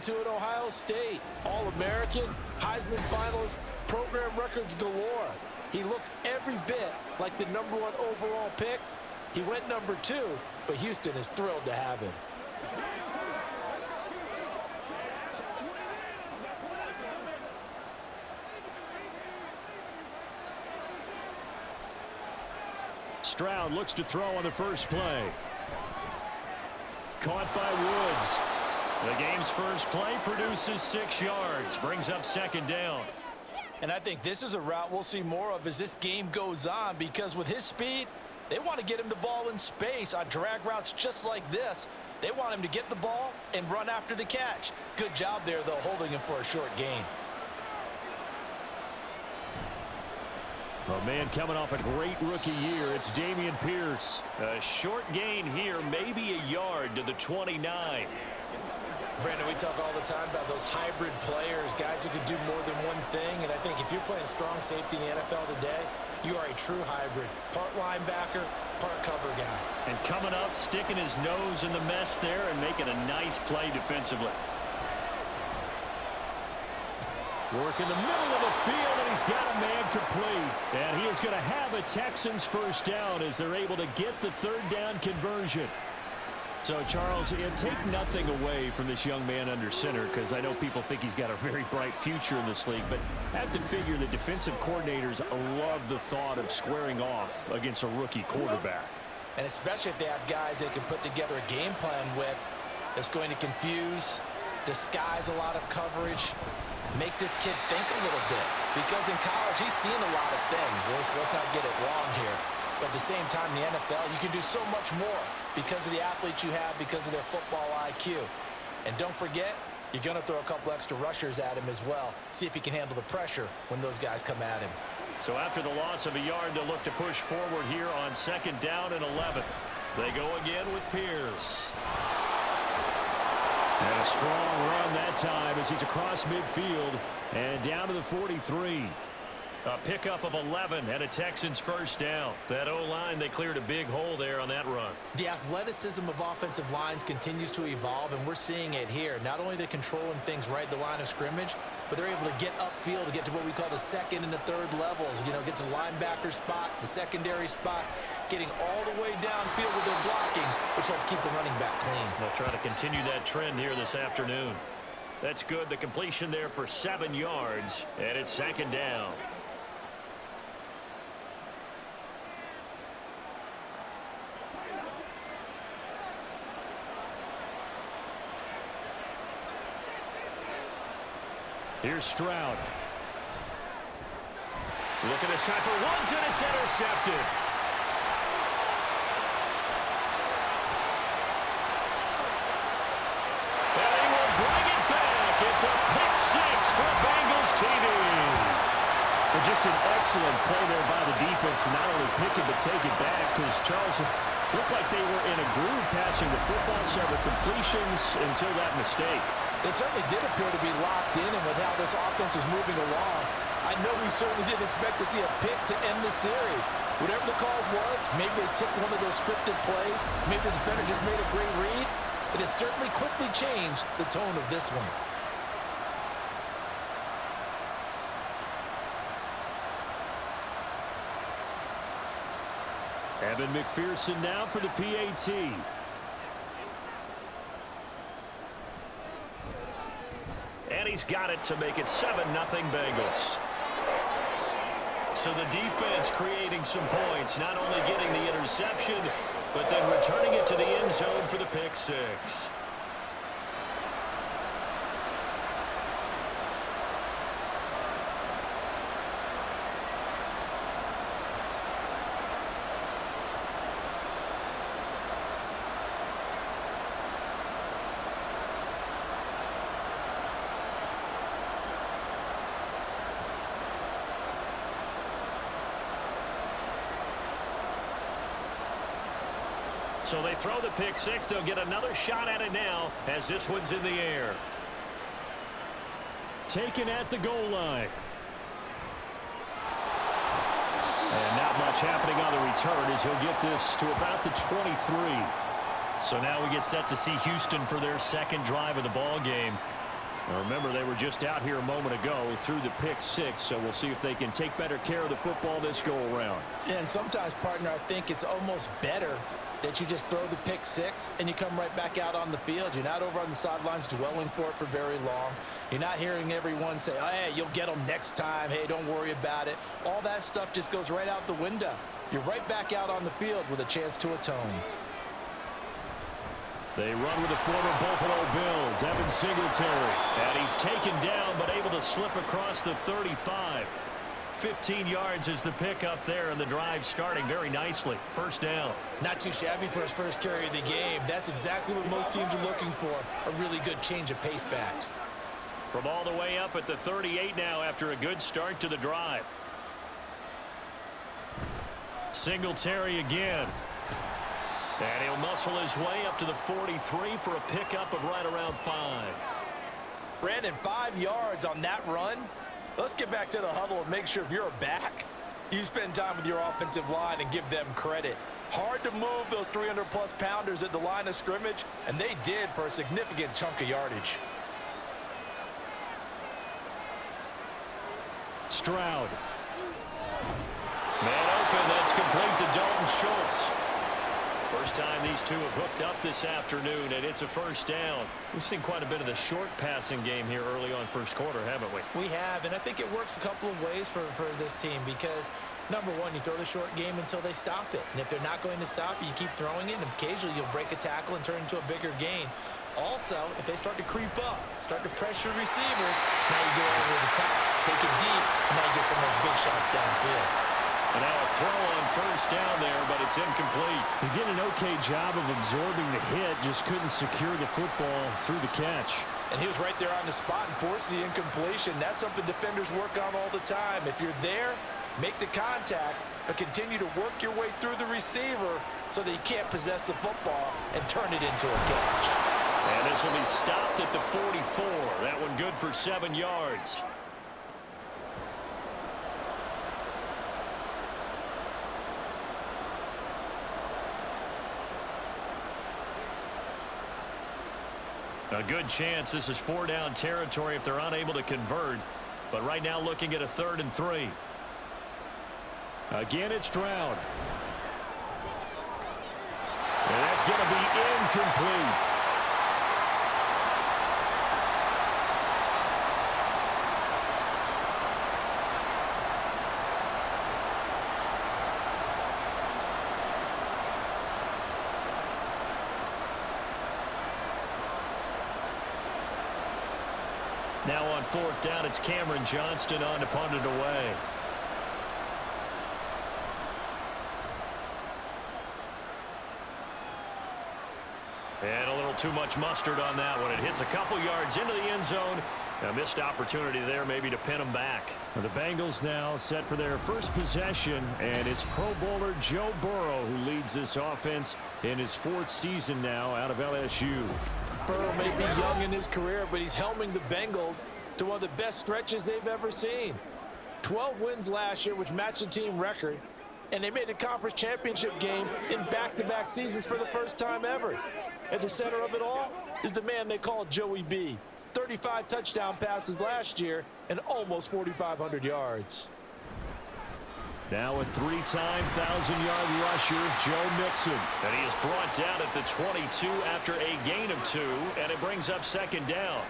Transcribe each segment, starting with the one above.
to at Ohio State. All-American, Heisman finalist, program records galore. He looked every bit like the #1 overall pick. He went #2, but Houston is thrilled to have him. Stroud looks to throw on the first play. Caught by Woods. The game's first play produces 6 yards, brings up second down. And I think this is a route we'll see more of as this game goes on, because with his speed, they want to get him the ball in space on drag routes just like this. They want him to get the ball and run after the catch. Good job there, though, holding him for a short gain. A man coming off a great rookie year, it's Dameon Pierce. A short gain here, maybe a yard to the 29. Brandon, we talk all the time about those hybrid players, guys who can do more than one thing, and I think if you're playing strong safety in the NFL today, you are a true hybrid. Part linebacker, part cover guy. And coming up, sticking his nose in the mess there and making a nice play defensively. Work in the middle of the field, and he's got a man complete. And he is going to have a Texans first down as they're able to get the third down conversion. So, Charles, take nothing away from this young man under center, because I know people think he's got a very bright future in this league, but I have to figure the defensive coordinators love the thought of squaring off against a rookie quarterback. And especially if they have guys they can put together a game plan with that's going to confuse, disguise a lot of coverage, make this kid think a little bit. Because in college, he's seen a lot of things. Let's not get it wrong here. But at the same time, in the NFL, you can do so much more because of the athletes you have, because of their football IQ. And don't forget, you're going to throw a couple extra rushers at him as well. See if he can handle the pressure when those guys come at him. So after the loss of a yard, they'll look to push forward here on second down and 11. They go again with Pierce. And a strong run that time as he's across midfield and down to the 43. A pickup of 11 and a Texans first down. That O-line, they cleared a big hole there on that run. The athleticism of offensive lines continues to evolve, and we're seeing it here. Not only are they controlling things right at the line of scrimmage, but they're able to get upfield to get to what we call the second and the third levels. You know, get to the linebacker spot, the secondary spot, getting all the way downfield with their blocking, which helps keep the running back clean. They'll try to continue that trend here this afternoon. That's good. The completion there for 7 yards, and it's second down. Here's Stroud. Look at this time for Woods, and it's intercepted. And he will bring it back. It's a pick six for Bengals TV. Well, just an excellent play there by the defense to not only pick it but take it back, because Charles looked like they were in a groove passing the football, several completions until that mistake. They certainly did appear to be locked in, and with how this offense was moving along, I know we certainly didn't expect to see a pick to end the series. Whatever the cause was, maybe they took one of those scripted plays, maybe the defender just made a great read. It has certainly quickly changed the tone of this one. Evan McPherson now for the PAT. And he's got it to make it 7-0 Bengals. So the defense creating some points, not only getting the interception, but then returning it to the end zone for the pick six. So they throw the pick six. They'll get another shot at it now as this one's in the air. Taken at the goal line. And not much happening on the return as he'll get this to about the 23. So now we get set to see Houston for their second drive of the ball game. Remember, they were just out here a moment ago through the pick six, so we'll see if they can take better care of the football this go-around. Yeah, and sometimes, partner, I think it's almost better that you just throw the pick six and you come right back out on the field. You're not over on the sidelines dwelling for it for very long. You're not hearing everyone say, oh, hey, you'll get them next time. Hey, don't worry about it. All that stuff just goes right out the window. You're right back out on the field with a chance to atone. They run with the former Buffalo Bill, Devin Singletary. And he's taken down but able to slip across the 35. 15 yards is the pickup there, and the drive starting very nicely. First down. Not too shabby for his first carry of the game. That's exactly what most teams are looking for, a really good change of pace back. From all the way up at the 38 now after a good start to the drive. Singletary again. And he'll muscle his way up to the 43 for a pickup of right around 5. Brandon, 5 yards on that run. Let's get back to the huddle and make sure if you're a back, you spend time with your offensive line and give them credit. Hard to move those 300-plus pounders at the line of scrimmage, and they did for a significant chunk of yardage. Stroud. Man open, that's complete to Dalton Schultz. First time these two have hooked up this afternoon, and it's a first down. We've seen quite a bit of the short passing game here early on first quarter, haven't we? We have, and I think it works a couple of ways for this team because, number one, you throw the short game until they stop it. And if they're not going to stop it, you keep throwing it, and occasionally you'll break a tackle and turn into a bigger gain. Also, if they start to creep up, start to pressure receivers, now you go over the top, take it deep, and now you get some of those big shots downfield. And now a throw on first down there, but it's incomplete. He did an okay job of absorbing the hit, just couldn't secure the football through the catch. And he was right there on the spot and forced the incompletion. That's something defenders work on all the time. If you're there, make the contact, but continue to work your way through the receiver so that you can't possess the football and turn it into a catch. And this will be stopped at the 44. That one good for 7 yards. A good chance this is 4-down territory if they're unable to convert. But right now looking at a 3rd and 3. Again, it's Stroud. And that's going to be incomplete. Now on 4th down, it's Cameron Johnston on to punt it away. And a little too much mustard on that one. It hits a couple yards into the end zone. A missed opportunity there maybe to pin them back. The Bengals now set for their first possession, and it's Pro Bowler Joe Burrow who leads this offense in his 4th season now out of LSU. Burrow may be young in his career, but he's helming the Bengals to one of the best stretches they've ever seen. 12 wins last year, which matched the team record, and they made the conference championship game in back-to-back seasons for the first time ever. At the center of it all is the man they call Joey B. 35 touchdown passes last year and almost 4,500 yards. Now a 3-time 1,000-yard rusher, Joe Mixon. And he is brought down at the 22 after a gain of 2, and it brings up 2nd down.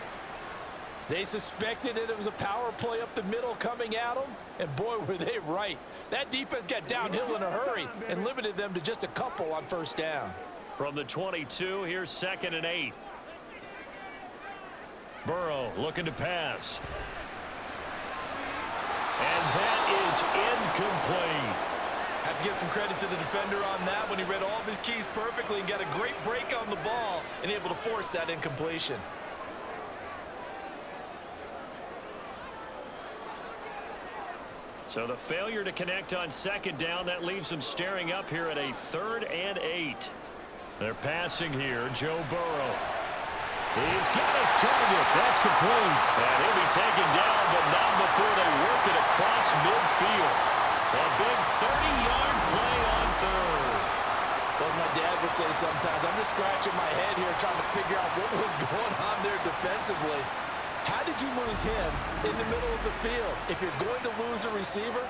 They suspected that it was a power play up the middle coming at them, and boy, were they right. That defense got downhill in a hurry and limited them to just a couple on 1st down. From the 22, here's 2nd and 8. Burrow looking to pass. And that is incomplete. Have to give some credit to the defender on that when he read all of his keys perfectly and got a great break on the ball and able to force that incompletion. So the failure to connect on 2nd down, that leaves them staring up here at a 3rd and 8. They're passing here, Joe Burrow. He's got his target. That's complete. And he'll be taken down, but not before they work it across midfield. A big 30-yard play on 3rd. Well, my dad would say sometimes, I'm just scratching my head here trying to figure out what was going on there defensively. How did you lose him in the middle of the field? If you're going to lose a receiver,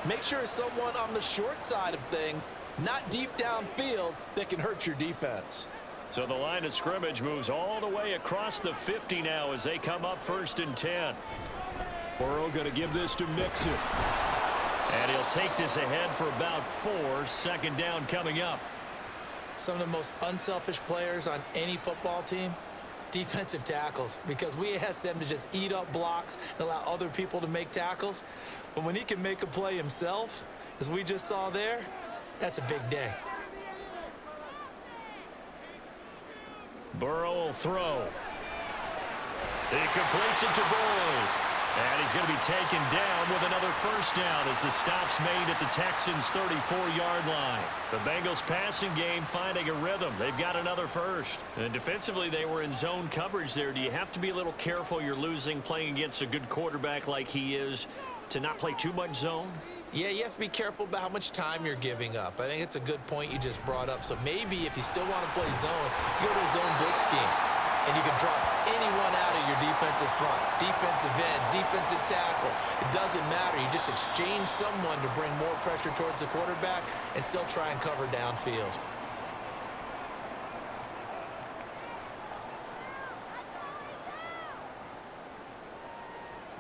make sure it's someone on the short side of things, not deep downfield, that can hurt your defense. So the line of scrimmage moves all the way across the 50 now as they come up 1st and 10. Burrow going to give this to Mixon. And he'll take this ahead for about 4. 2nd down coming up. Some of the most unselfish players on any football team, defensive tackles, because we ask them to just eat up blocks and allow other people to make tackles. But when he can make a play himself, as we just saw there, that's a big day. Burrow will throw. He completes it to Boyd. And he's going to be taken down with another 1st down as the stop's made at the Texans' 34-yard line. The Bengals passing game finding a rhythm. They've got another 1st. And defensively, they were in zone coverage there. Do you have to be a little careful you're losing playing against a good quarterback like he is to not play too much zone? Yeah, you have to be careful about how much time you're giving up. I think it's a good point you just brought up. So maybe if you still want to play zone, you go to a zone blitz scheme. And you can drop anyone out of your defensive front, defensive end, defensive tackle. It doesn't matter. You just exchange someone to bring more pressure towards the quarterback and still try and cover downfield.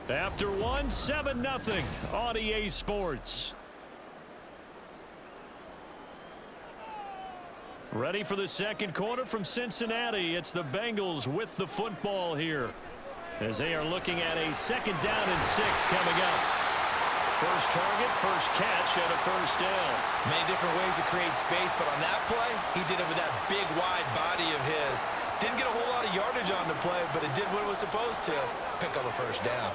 After 1, 7-0 on EA Sports. Ready for the 2nd quarter from Cincinnati. It's the Bengals with the football here as they are looking at a 2nd down and 6 coming up. First target, first catch, and a 1st down. Many different ways to create space, but on that play, he did it with that big, wide body of his. Didn't get a whole lot of yardage on the play, but it did what it was supposed to. Pick up a 1st down.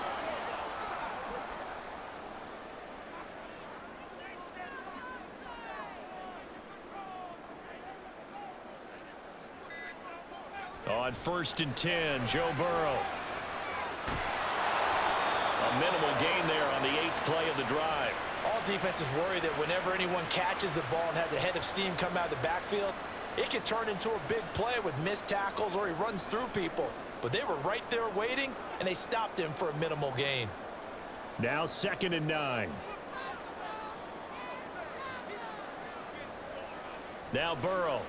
On 1st and 10, Joe Burrow. A minimal gain there on the 8th play of the drive. All defenses worry that whenever anyone catches the ball and has a head of steam come out of the backfield, it can turn into a big play with missed tackles or he runs through people. But they were right there waiting, and they stopped him for a minimal gain. Now 2nd and 9. Now Burrow.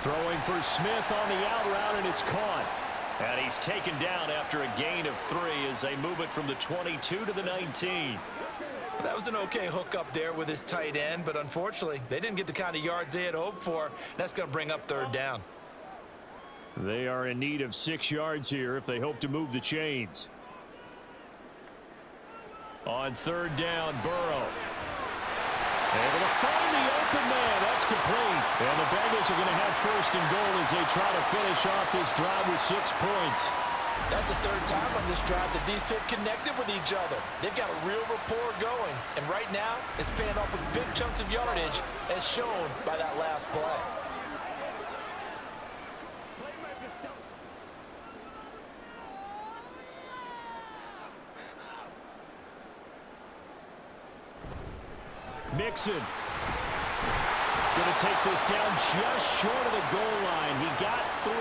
Throwing for Smith on the out route, and it's caught. And he's taken down after a gain of 3 as they move it from the 22 to the 19. That was an okay hook up there with his tight end, but unfortunately, they didn't get the kind of yards they had hoped for. That's going to bring up 3rd down. They are in need of 6 yards here if they hope to move the chains. On 3rd down, Burrow. Able to find the open man. That's complete. And the Bengals are going to have 1st and goal as they try to finish off this drive with 6 points. That's the 3rd time on this drive that these two have connected with each other. They've got a real rapport going. And right now, it's paying off with big chunks of yardage as shown by that last play. Mixon. Going to take this down just short of the goal line. He got 3,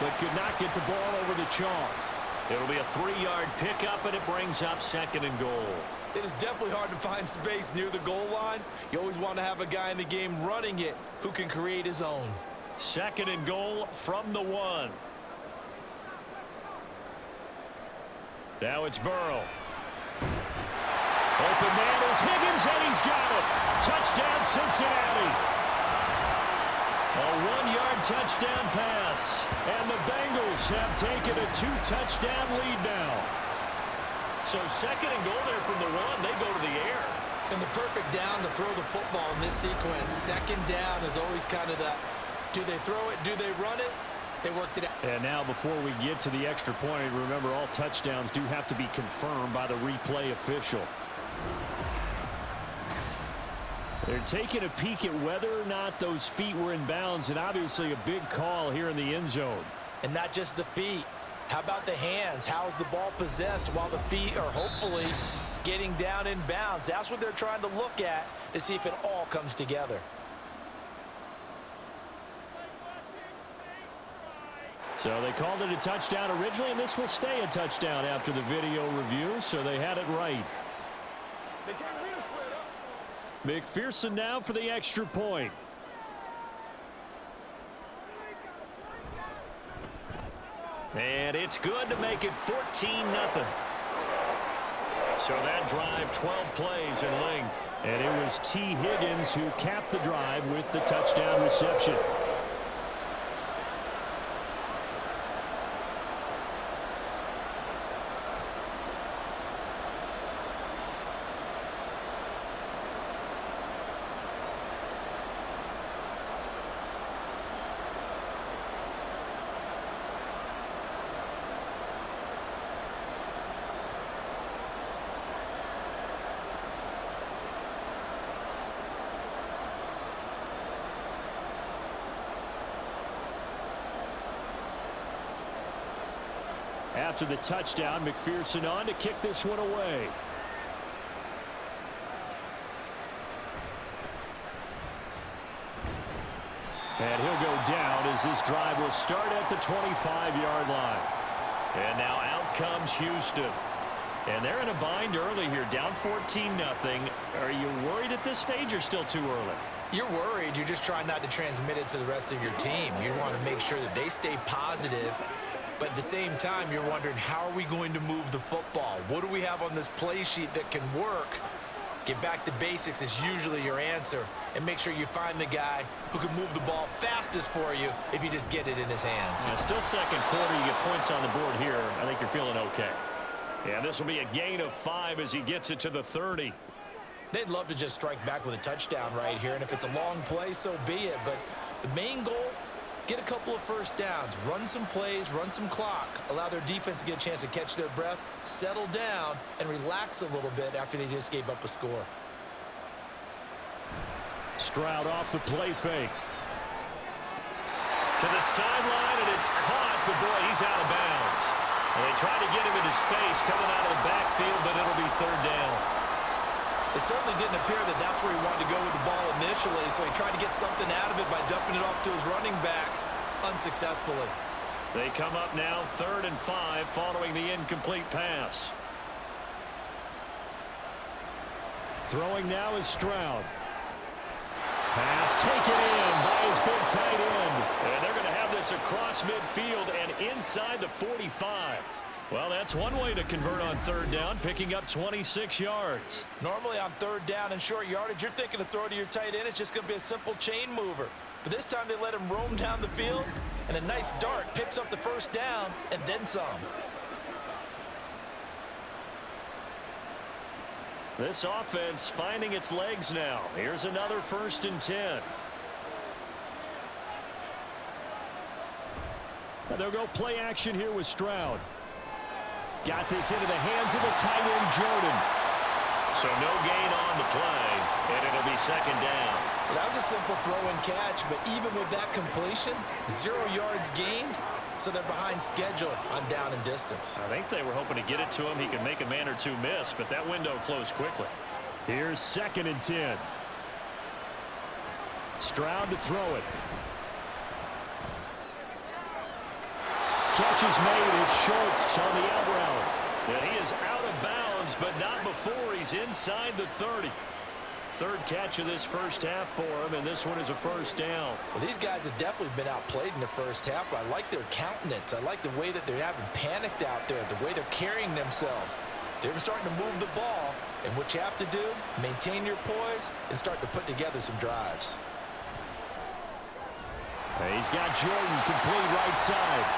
but could not get the ball over the chalk. It'll be a 3-yard pickup, and it brings up 2nd and goal. It is definitely hard to find space near the goal line. You always want to have a guy in the game running it who can create his own. 2nd and goal from the 1. Now it's Burrow. Open man is Higgins, and he's got it. Touchdown, Cincinnati. A 1-yard touchdown pass. And the Bengals have taken a 2-touchdown lead now. So 2nd and goal there from the 1. They go to the air. And the perfect down to throw the football in this sequence. 2nd down is always kind of the, do they throw it, do they run it? They worked it out. And now before we get to the extra point, remember all touchdowns do have to be confirmed by the replay official. They're taking a peek at whether or not those feet were in bounds, and obviously a big call here in the end zone. And not just the feet. How about the hands? How's the ball possessed while the feet are hopefully getting down in bounds? That's what they're trying to look at to see if it all comes together. So they called it a touchdown originally, and this will stay a touchdown after the video review, so they had it right. McPherson now for the extra point. And it's good to make it 14-0. So that drive, 12 plays in length. And it was T. Higgins who capped the drive with the touchdown reception. After the touchdown, McPherson on to kick this one away. And he'll go down as this drive will start at the 25-yard line. And now out comes Houston. And they're in a bind early here, down 14-0. Are you worried at this stage or still too early? You're worried. You're just trying not to transmit it to the rest of your team. You want to make sure that they stay positive. But at the same time, you're wondering, how are we going to move the football? What do we have on this play sheet that can work? Get back to basics is usually your answer. And make sure you find the guy who can move the ball fastest for you if you just get it in his hands. Yeah, still second quarter. You get points on the board here. I think you're feeling okay. Yeah, this will be a gain of 5 as he gets it to the 30. They'd love to just strike back with a touchdown right here. And if it's a long play, so be it. But the main goal, get a couple of first downs, run some plays, run some clock, allow their defense to get a chance to catch their breath, settle down, and relax a little bit after they just gave up a score. Stroud off the play fake. To the sideline, and it's caught, but boy, he's out of bounds. And they try to get him into space coming out of the backfield, but it'll be third down. It certainly didn't appear that that's where he wanted to go with the ball initially, so he tried to get something out of it by dumping it off to his running back unsuccessfully. They come up now 3rd and 5 following the incomplete pass. Throwing now is Stroud. Pass taken in by his big tight end. And they're going to have this across midfield and inside the 45. Well, that's one way to convert on 3rd down, picking up 26 yards. Normally on 3rd down and short yardage, you're thinking to throw to your tight end. It's just going to be a simple chain mover. But this time they let him roam down the field, and a nice dart picks up the first down and then some. This offense finding its legs now. Here's another 1st and 10. And they'll go play action here with Stroud. Got this into the hands of the tight end, Jordan. So no gain on the play, and it'll be 2nd down. Well, that was a simple throw and catch, but even with that completion, 0 yards gained, so they're behind schedule on down and distance. I think they were hoping to get it to him. He could make a man or two miss, but that window closed quickly. Here's 2nd and 10. Stroud to throw it. Catch is made. It's Schultz on the out route. And he is out of bounds, but not before he's inside the 30. 3rd catch of this first half for him, and this one is a 1st down. Well, these guys have definitely been outplayed in the first half, but I like their countenance. I like the way that they haven't panicked out there, the way they're carrying themselves. They're starting to move the ball, and what you have to do, maintain your poise and start to put together some drives. He's got Jordan complete right side.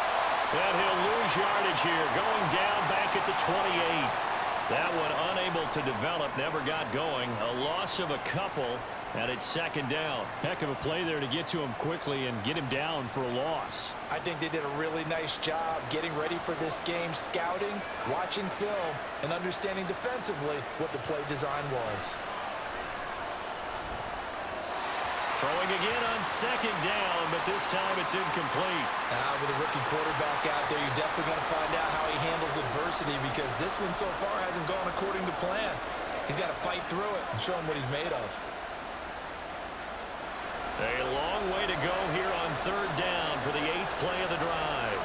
And he'll lose yardage here, going down back at the 28. That one unable to develop, never got going. A loss of a couple, and it's 2nd down. Heck of a play there to get to him quickly and get him down for a loss. I think they did a really nice job getting ready for this game, scouting, watching film, and understanding defensively what the play design was. Throwing again on 2nd down, but this time it's incomplete. With a rookie quarterback out there, you're definitely going to find out how he handles adversity, because this one so far hasn't gone according to plan. He's got to fight through it and show him what he's made of. A long way to go here on 3rd down for the 8th play of the drive.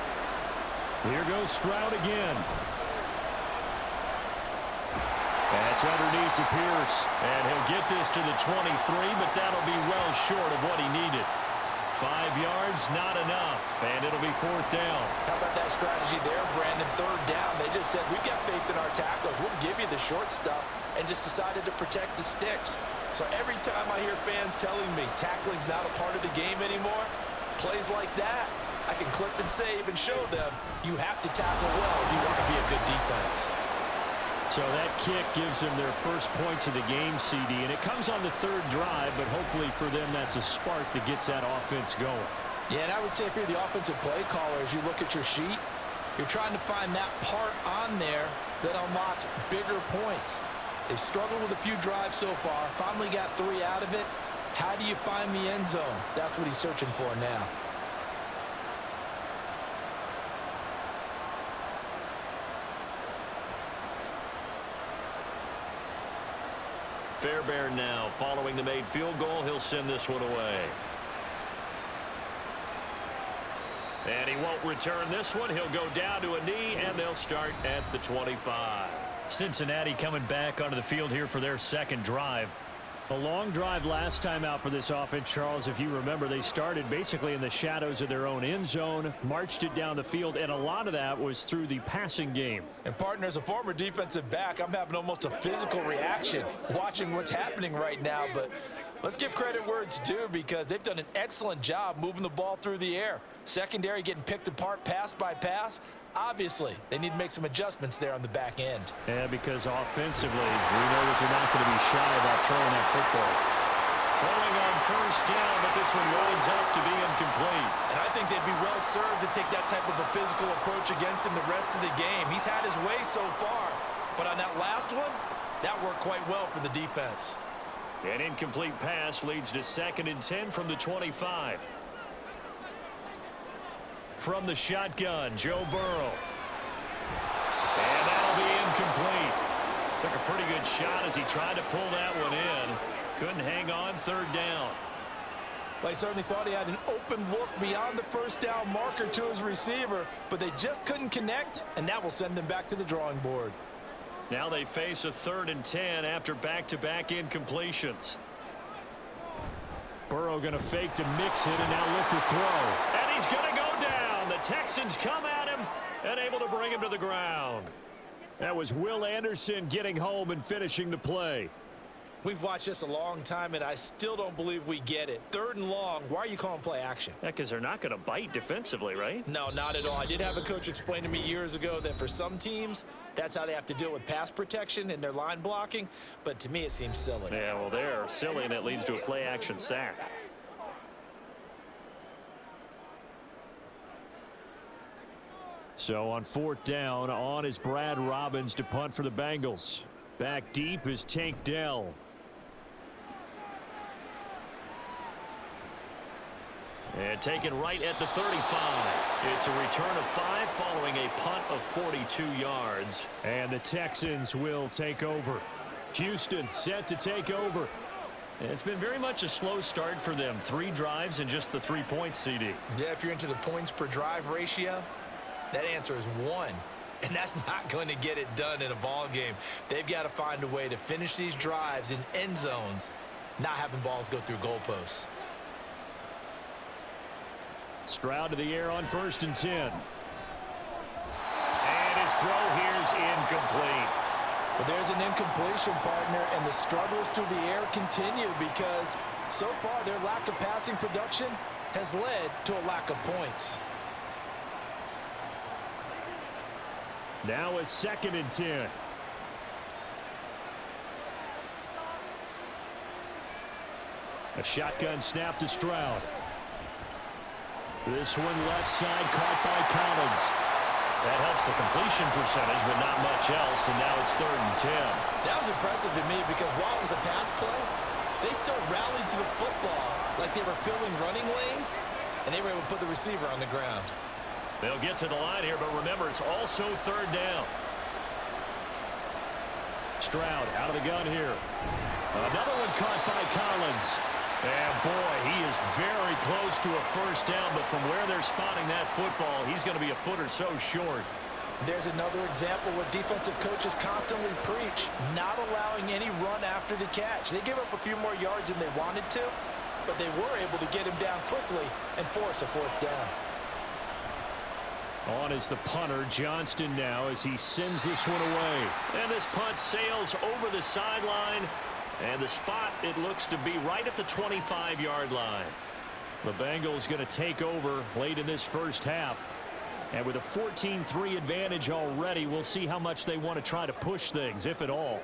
Here goes Stroud again. That's underneath to Pierce. And he'll get this to the 23, but that'll be well short of what he needed. 5 yards, not enough, and it'll be 4th down. How about that strategy there, Brandon? 3rd down. They just said, we've got faith in our tackles. We'll give you the short stuff, and just decided to protect the sticks. So every time I hear fans telling me tackling's not a part of the game anymore, plays like that, I can clip and save and show them you have to tackle well if you want to be a good defense. So that kick gives them their first points of the game, CD, and it comes on the 3rd drive, but hopefully for them that's a spark that gets that offense going. Yeah, and I would say if you're the offensive play caller, as you look at your sheet, you're trying to find that part on there that unlocks bigger points. They've struggled with a few drives so far, finally got 3 out of it. How do you find the end zone? That's what he's searching for now. Fairbairn now, following the made field goal, he'll send this one away. And he won't return this one. He'll go down to a knee, and they'll start at the 25. Cincinnati coming back onto the field here for their 2nd drive. A long drive last time out for this offense, Charles. If you remember, they started basically in the shadows of their own end zone, marched it down the field, and a lot of that was through the passing game. And, partner, as a former defensive back, I'm having almost a physical reaction watching what's happening right now. But let's give credit where it's due, because they've done an excellent job moving the ball through the air. Secondary getting picked apart pass by pass. Obviously, they need to make some adjustments there on the back end. Yeah, because offensively, we know that they're not going to be shy about throwing that football. Throwing on 1st down, but this one winds up to be incomplete. And I think they'd be well served to take that type of a physical approach against him the rest of the game. He's had his way so far, but on that last one, that worked quite well for the defense. An incomplete pass leads to 2nd and 10 from the 25. From the shotgun, Joe Burrow. And that'll be incomplete. Took a pretty good shot as he tried to pull that one in. Couldn't hang on. 3rd down. Well, he certainly thought he had an open look beyond the 1st down marker to his receiver, but they just couldn't connect, and that will send them back to the drawing board. Now they face a 3rd and 10 after back-to-back incompletions. Burrow going to fake to mix it and now look to throw. And he's going to go down. The Texans come at him and able to bring him to the ground. That was Will Anderson getting home and finishing the play. We've watched this a long time, and I still don't believe we get it. 3rd and long, why are you calling play action? Yeah, because they're not going to bite defensively, right? No, not at all. I did have a coach explain to me years ago that for some teams, that's how they have to deal with pass protection and their line blocking, but to me it seems silly. Yeah, well, they're silly, and it leads to a play action sack. So on 4th down, on is Brad Robbins to punt for the Bengals. Back deep is Tank Dell. And taken right at the 35. It's a return of 5 following a punt of 42 yards. And the Texans will take over. Houston set to take over. It's been very much a slow start for them. 3 drives and just the 3 points, CD. Yeah, if you're into the points per drive ratio, that answer is 1. And that's not going to get it done in a ball game. They've got to find a way to finish these drives in end zones, not having balls go through goalposts. Stroud to the air on 1st and 10. And his throw here's incomplete. Well, there's an incompletion, partner, and the struggles through the air continue because so far their lack of passing production has led to a lack of points. Now a 2nd and 10. A shotgun snap to Stroud. This one left side caught by Collins. That helps the completion percentage, but not much else, and now it's 3rd and 10. That was impressive to me because while it was a pass play, they still rallied to the football like they were filling running lanes, and they were able to put the receiver on the ground. They'll get to the line here, but remember, it's also 3rd down. Stroud out of the gun here. Another one caught by Collins. And boy, he is very close to a first down, but from where they're spotting that football, he's going to be a foot or so short. There's another example where defensive coaches constantly preach, not allowing any run after the catch. They give up a few more yards than they wanted to, but they were able to get him down quickly and force a fourth down. On is the punter, Johnston, now as he sends this one away. And this punt sails over the sideline. And the spot, it looks to be right at the 25-yard line. The Bengals going to take over late in this first half. And with a 14-3 advantage already, we'll see how much they want to try to push things, if at all.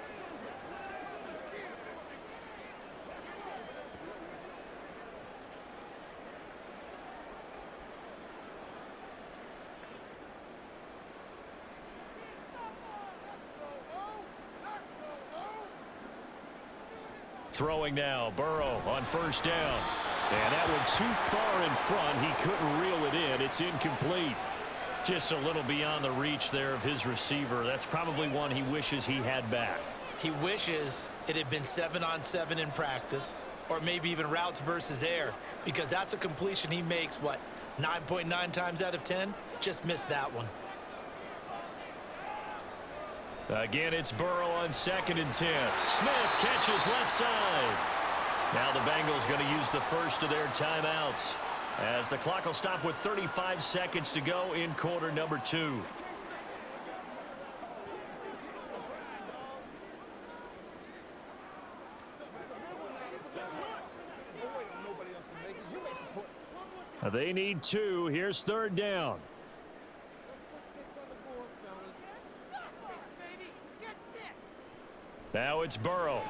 Throwing now, Burrow on first down. And that one too far in front. He couldn't reel it in. It's incomplete. Just a little beyond the reach there of his receiver. That's probably one he wishes he had back. He wishes it had been 7-on-7 in practice, or maybe even routes versus air, because that's a completion he makes, 9.9 times out of 10? Just missed that one. Again, it's Burrow on 2nd and 10. Smith catches left side. Now the Bengals going to use the first of their timeouts, as the clock will stop with 35 seconds to go in quarter number 2. They need 2. Here's 3rd down. Now it's Burrow.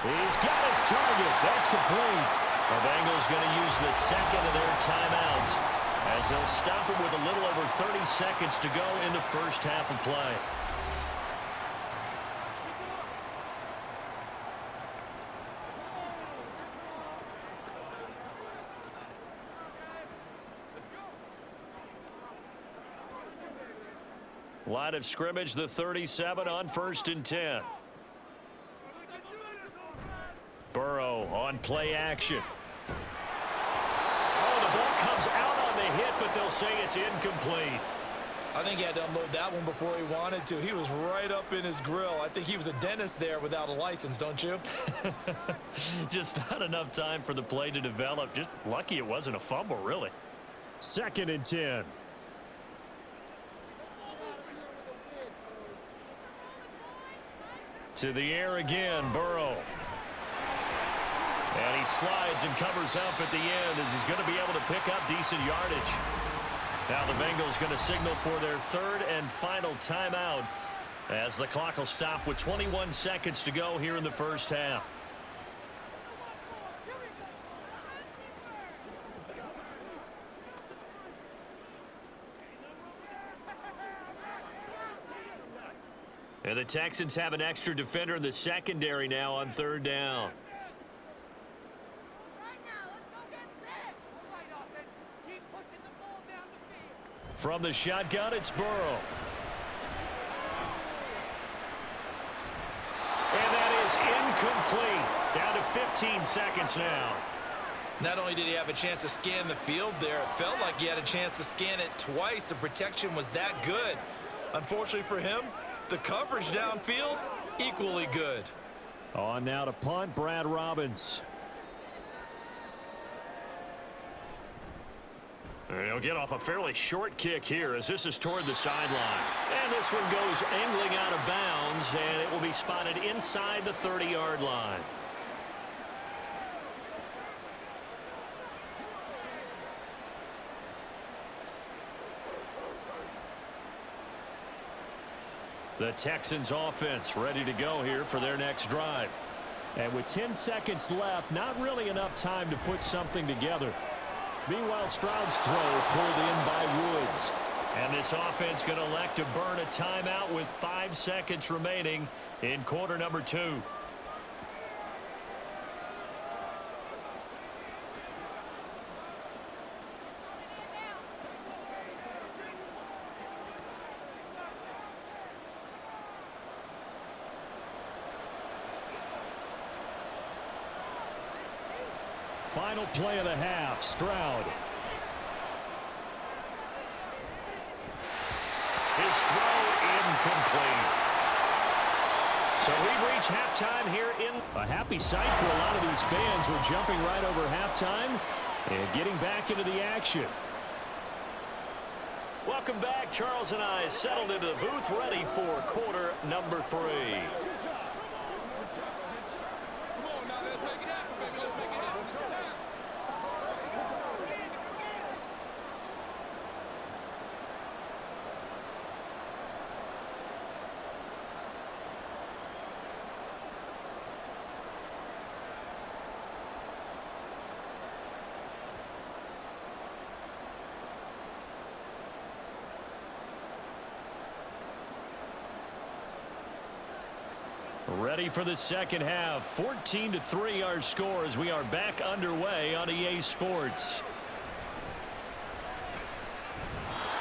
He's got his target. That's complete. The Bengals going to use the second of their timeouts, as they'll stop it with a little over 30 seconds to go in the first half of play. Line of scrimmage, the 37 on 1st and 10. Burrow on play action. Oh, the ball comes out on the hit, but they'll say it's incomplete. I think he had to unload that one before he wanted to. He was right up in his grill. I think he was a dentist there without a license, don't you? Just not enough time for the play to develop. Just lucky it wasn't a fumble, really. 2nd and 10. To the air again, Burrow. And he slides and covers up at the end, as he's going to be able to pick up decent yardage. Now the Bengals going to signal for their 3rd and final timeout, as the clock will stop with 21 seconds to go here in the first half. And the Texans have an extra defender in the secondary now on 3rd down. From the shotgun, it's Burrow. And that is incomplete. Down to 15 seconds now. Not only did he have a chance to scan the field there, it felt like he had a chance to scan it twice. The protection was that good. Unfortunately for him, the coverage downfield, equally good. On now to punt, Brad Robbins. And he'll get off a fairly short kick here, as this is toward the sideline. And this one goes angling out of bounds, and it will be spotted inside the 30-yard line. The Texans offense ready to go here for their next drive. And with 10 seconds left, not really enough time to put something together. Meanwhile, Stroud's throw pulled in by Woods. And this offense going to elect to burn a timeout with 5 seconds remaining in quarter number 2. final play of the half. Stroud. His throw incomplete. So we've reached halftime here in a happy sight for a lot of these fans. We're jumping right over halftime and getting back into the action. Welcome back. Charles and I settled into the booth ready for quarter number 3. Ready for the second half. 14-3 our score as we are back underway on EA Sports.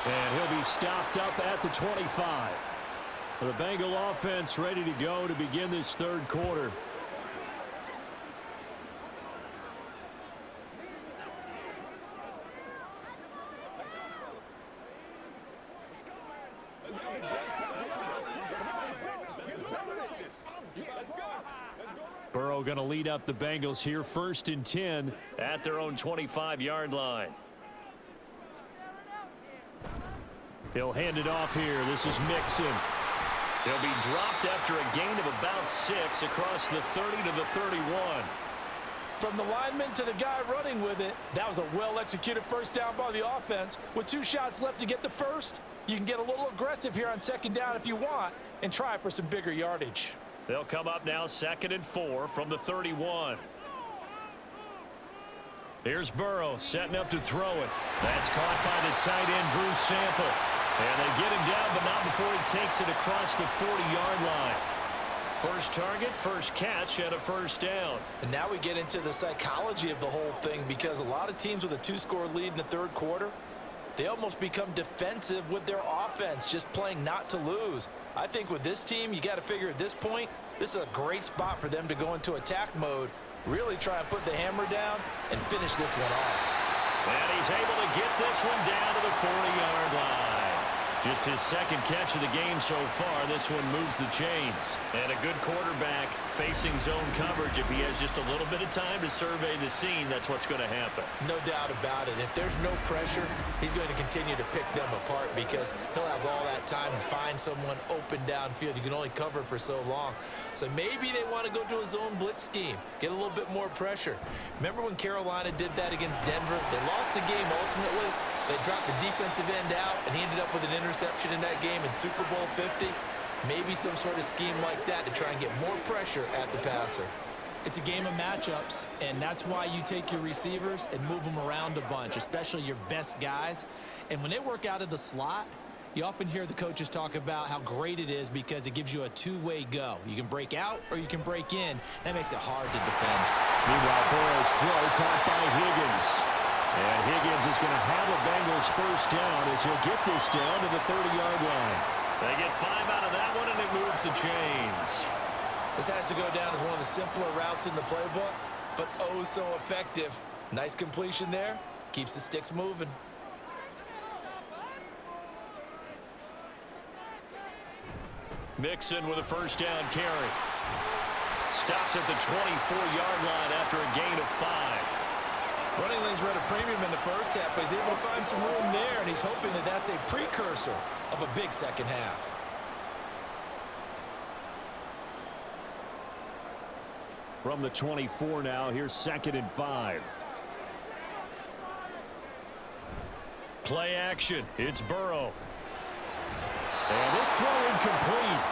And he'll be stopped up at the 25. The Bengal offense ready to go to begin this third quarter. Burrow going to lead up the Bengals here, 1st and 10 at their own 25-yard line. He'll hand it off here. This is Mixon. He'll be dropped after a gain of about 6 across the 30 to the 31. From the lineman to the guy running with it, that was a well-executed first down by the offense. With 2 shots left to get the first, you can get a little aggressive here on second down if you want and try for some bigger yardage. They'll come up now 2nd and 4 from the 31. Here's Burrow setting up to throw it. That's caught by the tight end, Drew Sample. And they get him down, but not before he takes it across the 40-yard line. First target, first catch, and a first down. And now we get into the psychology of the whole thing, because a lot of teams with a 2-score lead in the third quarter, they almost become defensive with their offense, just playing not to lose. I think with this team, you got to figure at this point, this is a great spot for them to go into attack mode, really try and put the hammer down and finish this one off. And he's able to get this one down to the 40-yard line. Just his second catch of the game so far. This one moves the chains. And a good quarterback facing zone coverage. If he has just a little bit of time to survey the scene, that's what's going to happen. No doubt about it. If there's no pressure, he's going to continue to pick them apart because he'll have all that time to find someone open downfield. You can only cover for so long. So maybe they want to go to a zone blitz scheme, get a little bit more pressure. Remember when Carolina did that against Denver? They lost the game ultimately. They dropped the defensive end out, and he ended up with an interception in that game in Super Bowl 50. Maybe some sort of scheme like that to try and get more pressure at the passer. It's a game of matchups, and that's why you take your receivers and move them around a bunch, especially your best guys. And when they work out of the slot, you often hear the coaches talk about how great it is because it gives you a two-way go. You can break out or you can break in. That makes it hard to defend. Meanwhile, Burrow's throw caught by Higgins. And Higgins is going to have a Bengals first down as he'll get this down to the 30-yard line. They get 5 out of that one, and it moves the chains. This has to go down as one of the simpler routes in the playbook, but oh so effective. Nice completion there. Keeps the sticks moving. Mixon with a first down carry. Stopped at the 24-yard line after a gain of 5. Running lanes were at a premium in the first half, but he's able to find some room there, and he's hoping that that's a precursor of a big second half. From the 24 now, here's 2nd and 5. Play action. It's Burrow. And this throw incomplete.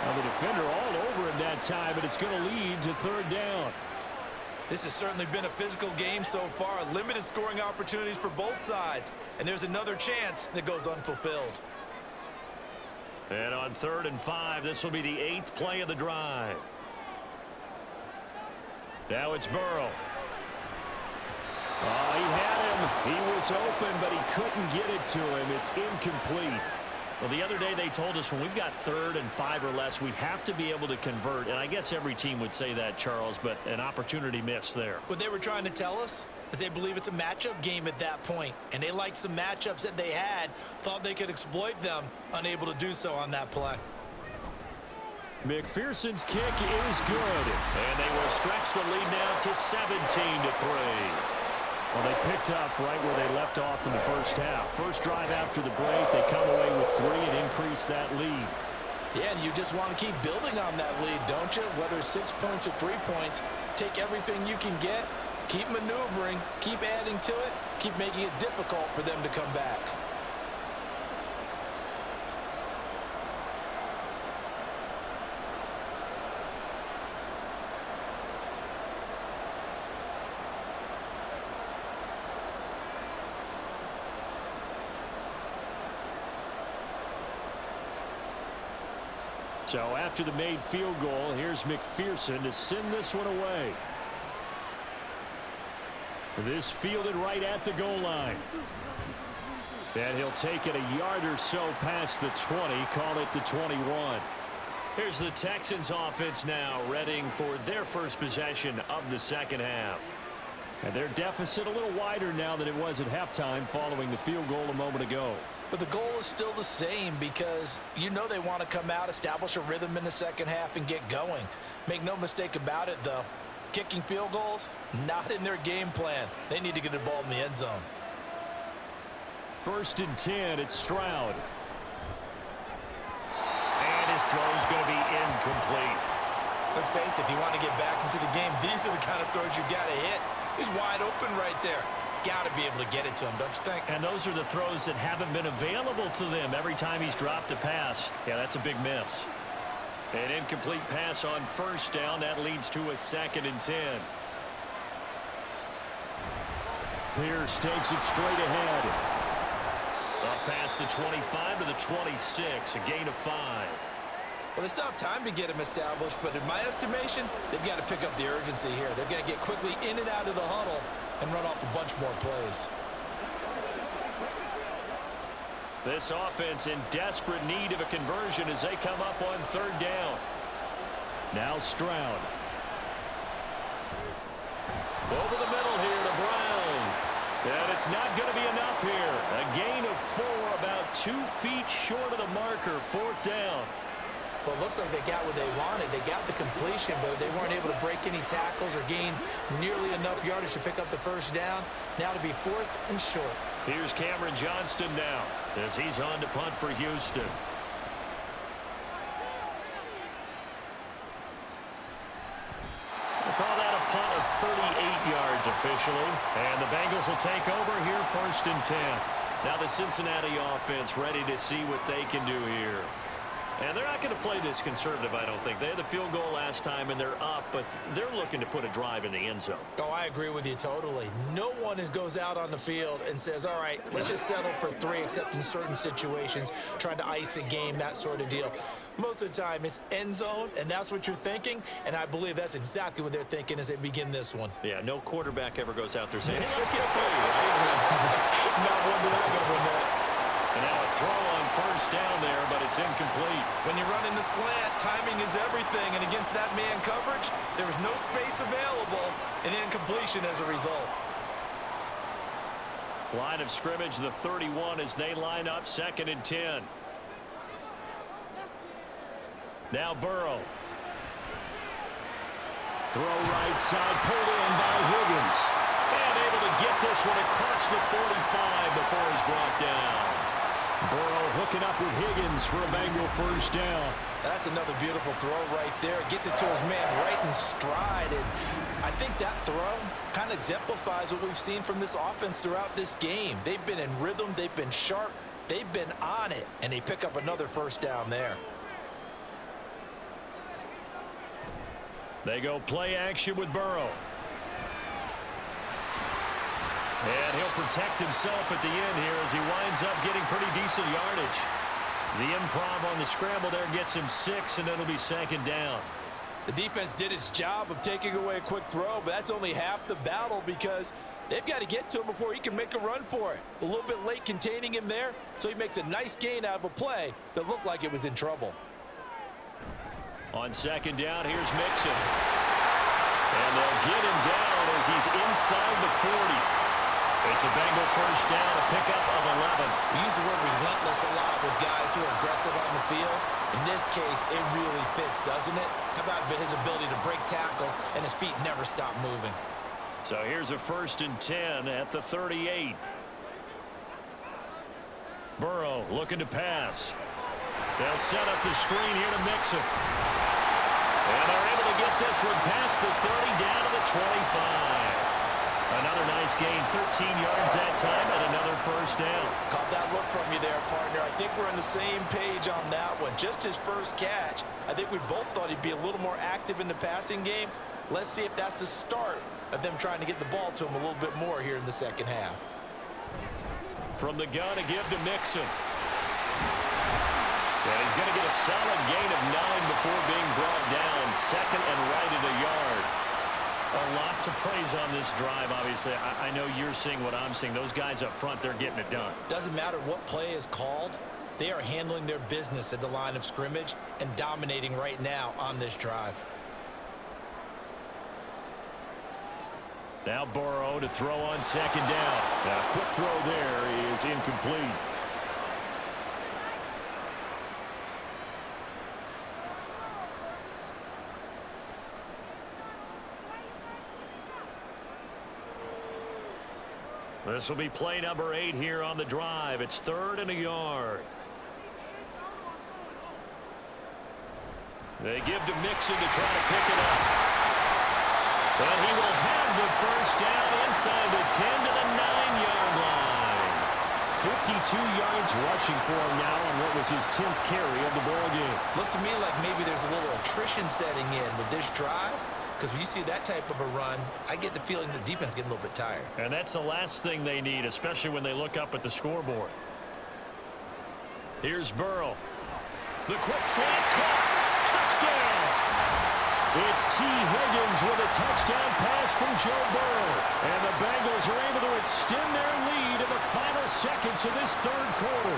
Now the defender all over him that time, but it's going to lead to 3rd down. This has certainly been a physical game so far. Limited scoring opportunities for both sides. And there's another chance that goes unfulfilled. And on 3rd and 5, this will be the 8th play of the drive. Now it's Burrow. Oh, he had him. He was open, but he couldn't get it to him. It's incomplete. Well, the other day they told us when we've got 3rd and 5 or less, we have to be able to convert. And I guess every team would say that, Charles, but an opportunity missed there. What they were trying to tell us is they believe it's a matchup game at that point. And they liked some matchups that they had, thought they could exploit them, unable to do so on that play. McPherson's kick is good. And they will stretch the lead now to 17-3. Well, they picked up right where they left off in the first half. First drive after the break, they come away with 3 and increase that lead. Yeah, and you just want to keep building on that lead, don't you? Whether it's 6 points or 3 points, take everything you can get, keep maneuvering, keep adding to it, keep making it difficult for them to come back. So after the made field goal, here's McPherson to send this one away. This fielded right at the goal line. And he'll take it a yard or so past the 20, call it the 21. Here's the Texans offense now, readying for their first possession of the second half. And their deficit a little wider now than it was at halftime following the field goal a moment ago. But the goal is still the same because you know they want to come out, establish a rhythm in the second half, and get going. Make no mistake about it, though. Kicking field goals, not in their game plan. They need to get the ball in the end zone. 1st and 10, it's Stroud. And his throw's going to be incomplete. Let's face it, if you want to get back into the game, these are the kind of throws you got to hit. He's wide open right there. Got to be able to get it to him, don't you think? And those are the throws that haven't been available to them every time he's dropped a pass. Yeah, that's a big miss. An incomplete pass on 1st down. That leads to a 2nd and 10. Pierce takes it straight ahead. Up past the 25 to the 26, a gain of 5. Well, they still have time to get him established, but in my estimation, they've got to pick up the urgency here. They've got to get quickly in and out of the huddle and run off a bunch more plays. This offense in desperate need of a conversion as they come up on 3rd down. Now Stroud. Over the middle here to Brown. And it's not going to be enough here. A gain of 4, about 2 feet short of the marker, 4th down. Well, it looks like they got what they wanted. They got the completion, but they weren't able to break any tackles or gain nearly enough yardage to pick up the 1st down. Now to be 4th and short. Here's Cameron Johnston now as he's on to punt for Houston. We'll call that a punt of 38 yards officially. And the Bengals will take over here 1st and 10. Now the Cincinnati offense ready to see what they can do here. And they're not going to play this conservative, I don't think. They had the field goal last time, and they're up, but they're looking to put a drive in the end zone. Oh, I agree with you totally. No one goes out on the field and says, all right, let's just settle for 3, except in certain situations, trying to ice a game, that sort of deal. Most of the time, it's end zone, and that's what you're thinking, and I believe that's exactly what they're thinking as they begin this one. Yeah, no quarterback ever goes out there saying, hey, let's get 3. Not one that I've ever met. And now a throw on 1st down there, but it's incomplete. When you run in the slant, timing is everything. And against that man coverage, there was no space available, and incompletion as a result. Line of scrimmage, the 31 as they line up 2nd and 10. Now Burrow. Throw right side, pulled in by Higgins. And able to get this one across the 45 before he's brought down. Burrow hooking up with Higgins for a Bengal 1st down. That's another beautiful throw right there. Gets it to his man right in stride. And I think that throw kind of exemplifies what we've seen from this offense throughout this game. They've been in rhythm. They've been sharp. They've been on it. And they pick up another 1st down there. They go play action with Burrow. And he'll protect himself at the end here as he winds up getting pretty decent yardage. The improv on the scramble there gets him 6, and it'll be 2nd down. The defense did its job of taking away a quick throw, but that's only half the battle because They've got to get to him before he can make a run for it. A little bit late containing him there, so he makes a nice gain out of a play that looked like it was in trouble. On second down, here's Mixon. And they'll get him down as he's inside the 40. It's a Bengal first down, a pickup of 11. We use the word relentless a lot with guys who are aggressive on the field. In this case, it really fits, doesn't it? How about his ability to break tackles and his feet never stop moving? So here's a 1st and 10 at the 38. Burrow looking to pass. They'll set up the screen here to Mixon. And they're able to get this one past the 30 down to the 25. Another nice gain, 13 yards that time, and another first down. Caught that look from you there, partner. I think we're on the same page on that one. Just his first catch. I think we both thought he'd be a little more active in the passing game. Let's see if that's the start of them trying to get the ball to him a little bit more here in the second half. From the gun to give to Mixon. And he's going to get a solid gain of 9 before being brought down. Second and right at a yard. A lot to praise on this drive, obviously. I know you're seeing what I'm seeing. Those guys up front, they're getting it done. Doesn't matter what play is called. They are handling their business at the line of scrimmage and dominating right now on this drive. Now Burrow to throw on second down. Now a quick throw there is incomplete. This will be play number 8 here on the drive. It's 3rd and a yard. They give to Mixon to try to pick it up. But he will have the first down inside the 10 to the 9-yard line. 52 yards rushing for him now on what was his 10th carry of the ball game. Looks to me like maybe there's a little attrition setting in with this drive. Because when you see that type of a run, I get the feeling the defense getting a little bit tired. And that's the last thing they need, especially when they look up at the scoreboard. Here's Burrow. The quick slant caught. Touchdown! It's T. Higgins with a touchdown pass from Joe Burrow. And the Bengals are able to extend their lead in the final seconds of this third quarter.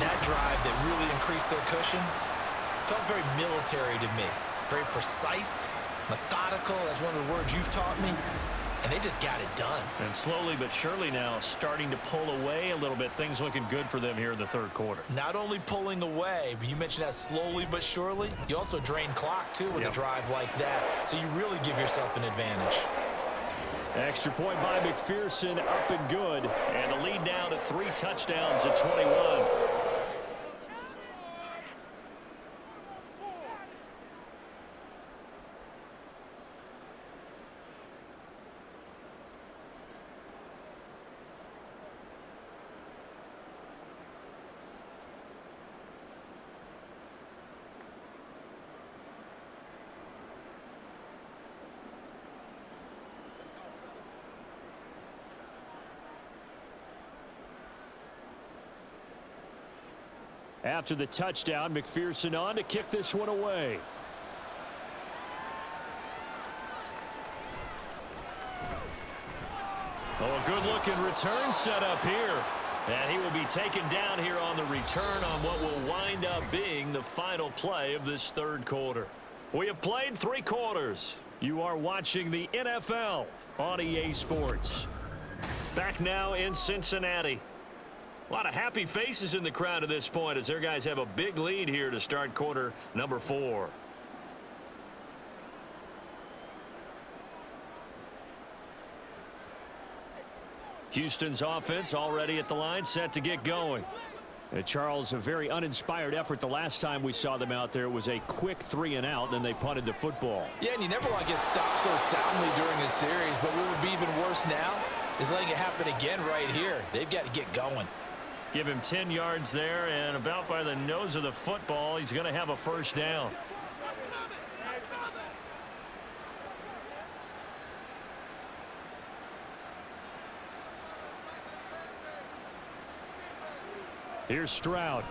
That drive that really increased their cushion felt very military to me. Very precise, methodical. That's one of the words you've taught me. And they just got it done. And slowly but surely now starting to pull away a little bit. Things looking good for them here in the third quarter. Not only pulling away, but you mentioned that slowly but surely. You also drain clock, too, with a drive like that. So you really give yourself an advantage. Extra point by McPherson, up and good. And the lead now to 3 touchdowns at 21. After the touchdown, McPherson on to kick this one away. Oh, a good-looking return set up here. And he will be taken down here on the return on what will wind up being the final play of this third quarter. We have played 3 quarters. You are watching the NFL on EA Sports. Back now in Cincinnati. A lot of happy faces in the crowd at this point as their guys have a big lead here to start quarter number 4. Houston's offense already at the line, set to get going. Charles, a very uninspired effort the last time we saw them out there. Was a quick 3 and out, then they punted the football. Yeah, and you never want to get stopped so soundly during a series, but what would be even worse now is letting it happen again right here. They've got to get going. Give him 10 yards there, and about by the nose of the football, he's going to have a first down. Here's Stroud.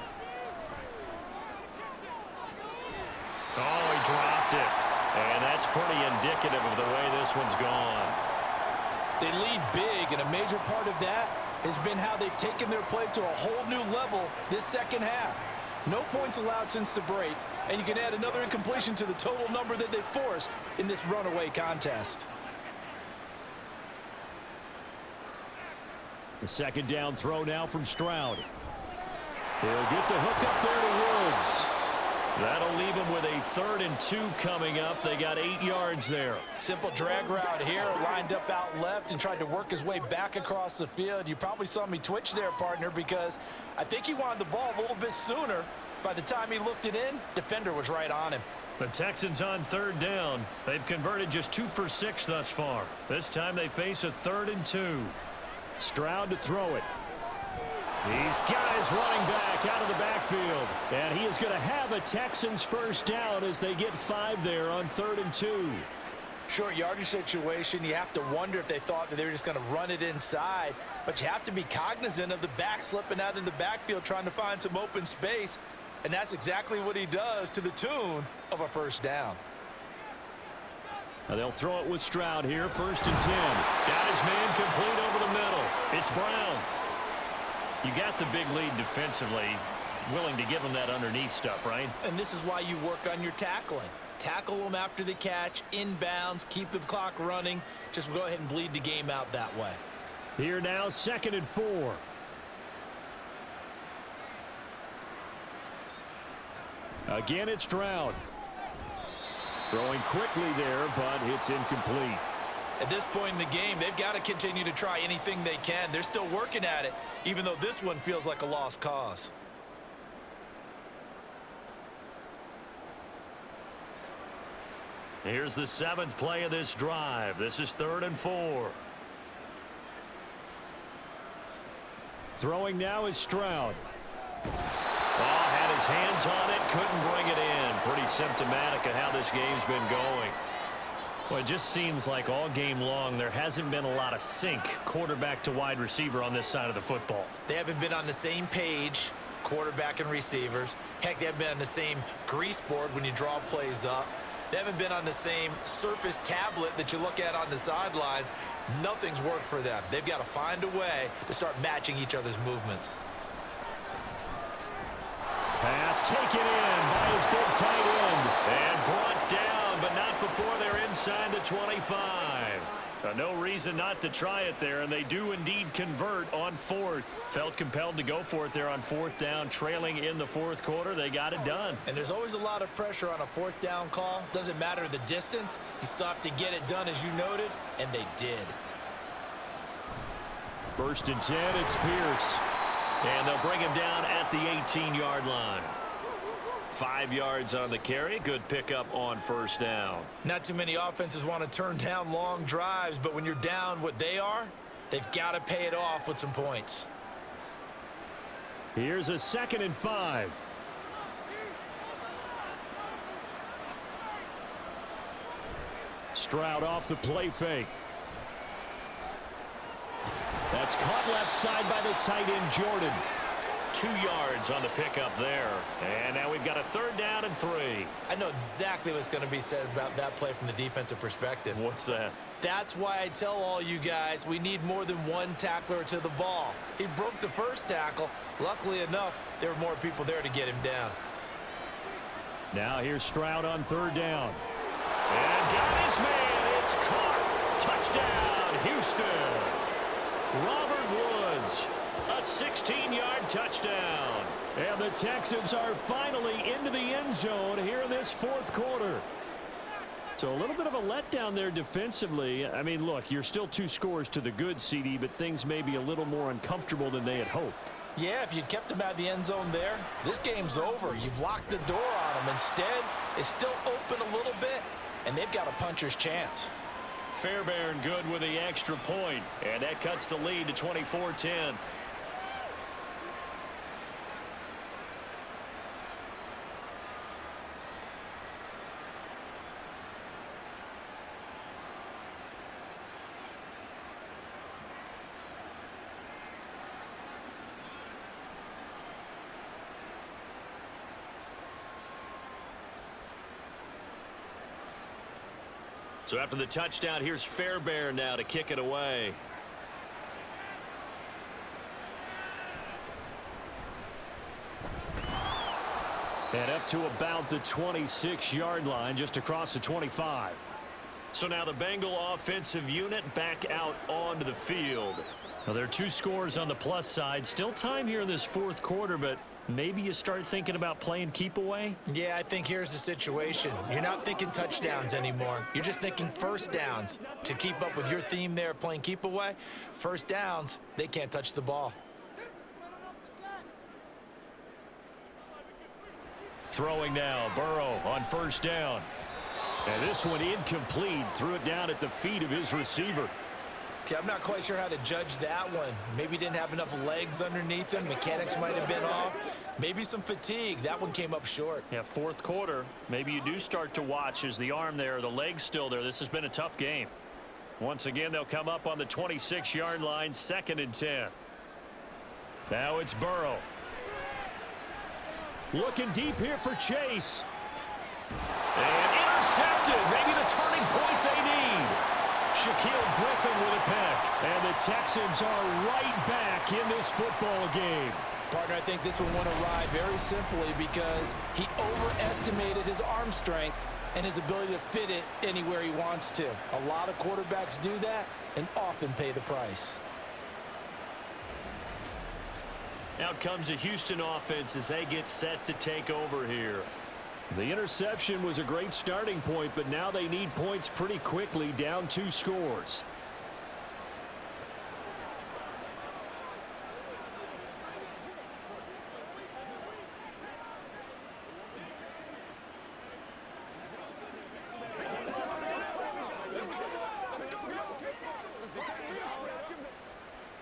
Oh, he dropped it. And that's pretty indicative of the way this one's gone. They lead big, and a major part of that has been how they've taken their play to a whole new level this second half. No points allowed since the break, and you can add another incompletion to the total number that they forced in this runaway contest. The second down throw now from Stroud. He'll get the hook up there to Woods. That'll leave him with a 3rd and 2 coming up. They got 8 yards there. Simple drag route here, lined up out left and tried to work his way back across the field. You probably saw me twitch there, partner, because I think he wanted the ball a little bit sooner. By the time he looked it in, defender was right on him. The Texans on 3rd down. They've converted just 2 for 6 thus far. This time they face a 3rd and 2. Stroud to throw it. He's got his running back out of the backfield. And he is going to have a Texans first down as they get 5 there on 3rd and 2. Short yardage situation, you have to wonder if they thought that they were just going to run it inside. But you have to be cognizant of the back slipping out of the backfield trying to find some open space. And that's exactly what he does to the tune of a first down. Now they'll throw it with Stroud here, 1st and 10. Got his man complete over the middle. It's Brown. You got the big lead defensively, willing to give him that underneath stuff, right? And this is why you work on your tackling. Tackle them after the catch, inbounds, keep the clock running. Just go ahead and bleed the game out that way. Here now, 2nd and 4. Again, it's Stroud. Throwing quickly there, but it's incomplete. At this point in the game, they've got to continue to try anything they can. They're still working at it, even though this one feels like a lost cause. Here's the 7th play of this drive. This is 3rd and 4. Throwing now is Stroud. Oh, had his hands on it, couldn't bring it in. Pretty symptomatic of how this game's been going. Well, it just seems like all game long there hasn't been a lot of sync quarterback to wide receiver on this side of the football. They haven't been on the same page, quarterback and receivers. Heck, they haven't been on the same grease board when you draw plays up. They haven't been on the same surface tablet that you look at on the sidelines. Nothing's worked for them. They've got to find a way to start matching each other's movements. Pass taken in by his big tight end and brought down, but not before they're inside the 25. No reason not to try it there, and they do indeed convert on 4th. Felt compelled to go for it there on 4th down, trailing in the 4th quarter. They got it done. And there's always a lot of pressure on a 4th down call. Doesn't matter the distance. You still have to get it done, as you noted, and they did. 1st and 10, it's Pierce. And they'll bring him down at the 18-yard line. 5 yards on the carry. Good pickup on 1st down. Not too many offenses want to turn down long drives, but when you're down what they are, they've got to pay it off with some points. Here's a 2nd and 5. Stroud off the play fake. That's caught left side by the tight end, Jordan. 2 yards on the pickup there. And now we've got a 3rd down and 3. I know exactly what's going to be said about that play from the defensive perspective. What's that? That's why I tell all you guys we need more than one tackler to the ball. He broke the first tackle. Luckily enough, there were more people there to get him down. Now here's Stroud on 3rd down. And got his man. It's caught. Touchdown, Houston. Robert Woods, a 16-yard touchdown. And the Texans are finally into the end zone here in this 4th quarter. So a little bit of a letdown there defensively. I mean, look, you're still 2 scores to the good, CD, but things may be a little more uncomfortable than they had hoped. Yeah, if you'd kept them out of the end zone there, this game's over. You've locked the door on them. Instead, it's still open a little bit, and they've got a puncher's chance. Fairbairn good with the extra point, and that cuts the lead to 24-10. So after the touchdown, here's Fairbairn now to kick it away. And up to about the 26-yard line, just across the 25. So now the Bengal offensive unit back out onto the field. Well, there are 2 scores on the plus side. Still time here in this fourth quarter, but maybe you start thinking about playing keep away? Yeah, I think here's the situation. You're not thinking touchdowns anymore. You're just thinking first downs. To keep up with your theme there, playing keep away, first downs, they can't touch the ball. Throwing now, Burrow on first down. And this one incomplete. Threw it down at the feet of his receiver. Okay, I'm not quite sure how to judge that one. Maybe didn't have enough legs underneath him. Mechanics might have been off. Maybe some fatigue. That one came up short. Yeah, fourth quarter. Maybe you do start to watch as the arm there, the leg's still there. This has been a tough game. Once again, they'll come up on the 26-yard line, 2nd and 10. Now it's Burrow. Looking deep here for Chase. And intercepted. Maybe the turning point they need. Shaquille Griffin with a pick. And the Texans are right back in this football game. Partner, I think this one won awry very simply because he overestimated his arm strength and his ability to fit it anywhere he wants to. A lot of quarterbacks do that and often pay the price. Out comes the Houston offense as they get set to take over here. The interception was a great starting point, but now they need points pretty quickly, down 2 scores.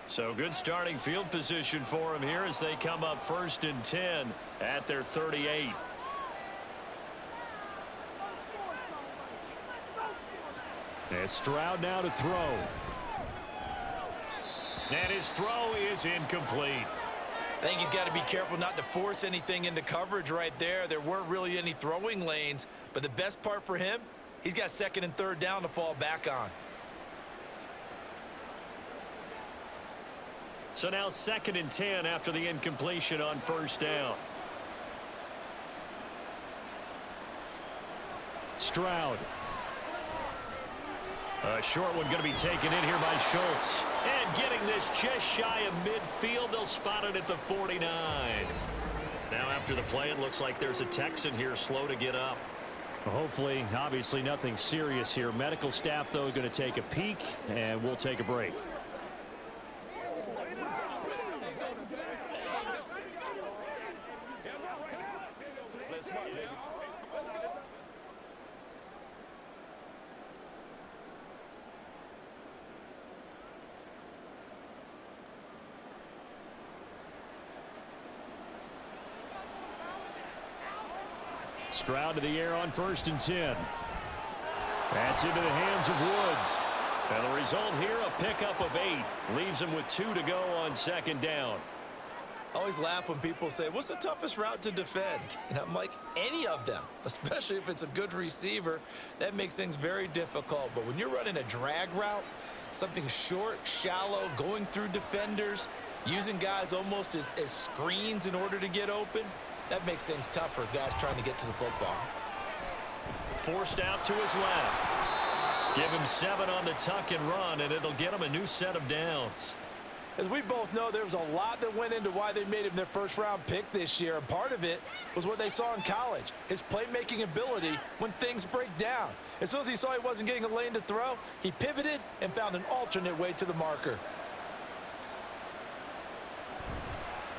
So good starting field position for them here as they come up 1st and 10 at their 38. And Stroud now to throw. And his throw is incomplete. I think he's got to be careful not to force anything into coverage right there. There weren't really any throwing lanes, but the best part for him, he's got 2nd and 3rd down to fall back on. So now 2nd and 10 after the incompletion on 1st down. Stroud. A short one going to be taken in here by Schultz. And getting this just shy of midfield. They'll spot it at the 49. Now after the play, it looks like there's a Texan here slow to get up. Well, hopefully, obviously nothing serious here. Medical staff, though, going to take a peek, and we'll take a break. Stroud to the air on 1st and 10. That's into the hands of Woods. And the result here, a pickup of 8. Leaves him with 2 to go on 2nd down. I always laugh when people say, what's the toughest route to defend? And I'm like, any of them, especially if it's a good receiver. That makes things very difficult. But when you're running a drag route, something short, shallow, going through defenders, using guys almost as screens in order to get open, that makes things tough for guys trying to get to the football. Forced out to his left. Give him 7 on the tuck and run, and it'll get him a new set of downs. As we both know, there was a lot that went into why they made him their first-round pick this year, and part of it was what they saw in college, his playmaking ability when things break down. As soon as he saw he wasn't getting a lane to throw, he pivoted and found an alternate way to the marker.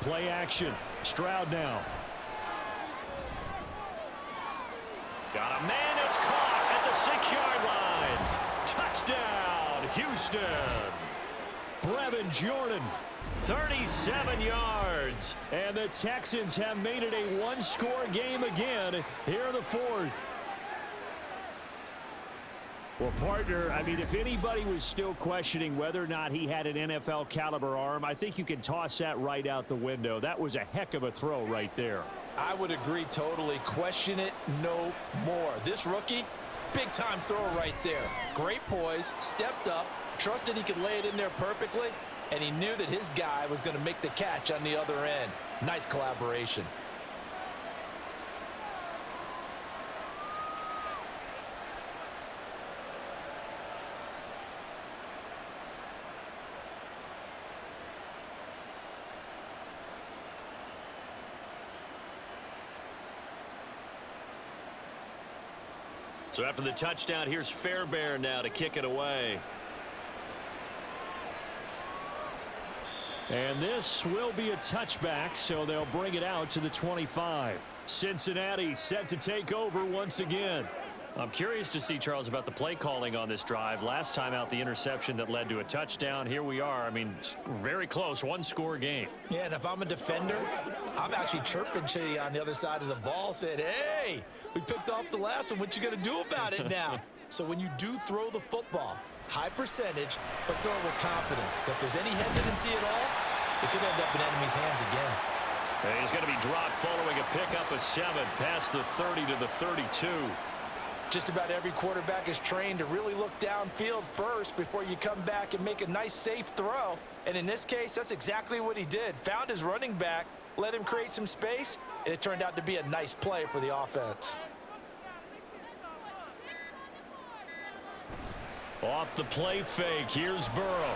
Play action. Stroud now. Got a man that's caught at the 6-yard line. Touchdown, Houston. Brevin Jordan, 37 yards. And the Texans have made it a 1-score game again here in the 4th. Well, partner, I mean, if anybody was still questioning whether or not he had an NFL caliber arm, I think you can toss that right out the window. That was a heck of a throw right there. I would agree totally. Question it no more. This rookie, Big-time throw right there. Great poise, stepped up, trusted he could lay it in there perfectly, and he knew that his guy was going to make the catch on the other end. Nice collaboration. So after the touchdown, here's Fairbairn now to kick it away. And this will be a touchback, so they'll bring it out to the 25. Cincinnati set to take over once again. I'm curious to see, Charles, about the play calling on this drive. Last time out, the interception that led to a touchdown. Here we are. I mean, very close, one-score game. Yeah, and if I'm a defender, I'm actually chirping to you on the other side of the ball, saying, hey, we picked off the last one. What you going to do about it now? So when you do throw the football, high percentage, but throw it with confidence. If there's any hesitancy at all, it could end up in enemy's hands again. And he's going to be dropped following a pickup of 7 past the 30 to the 32. Just about every quarterback is trained to really look downfield first before you come back and make a nice, safe throw. And in this case, that's exactly what he did. Found his running back, let him create some space, and it turned out to be a nice play for the offense. Off the play fake, here's Burrow.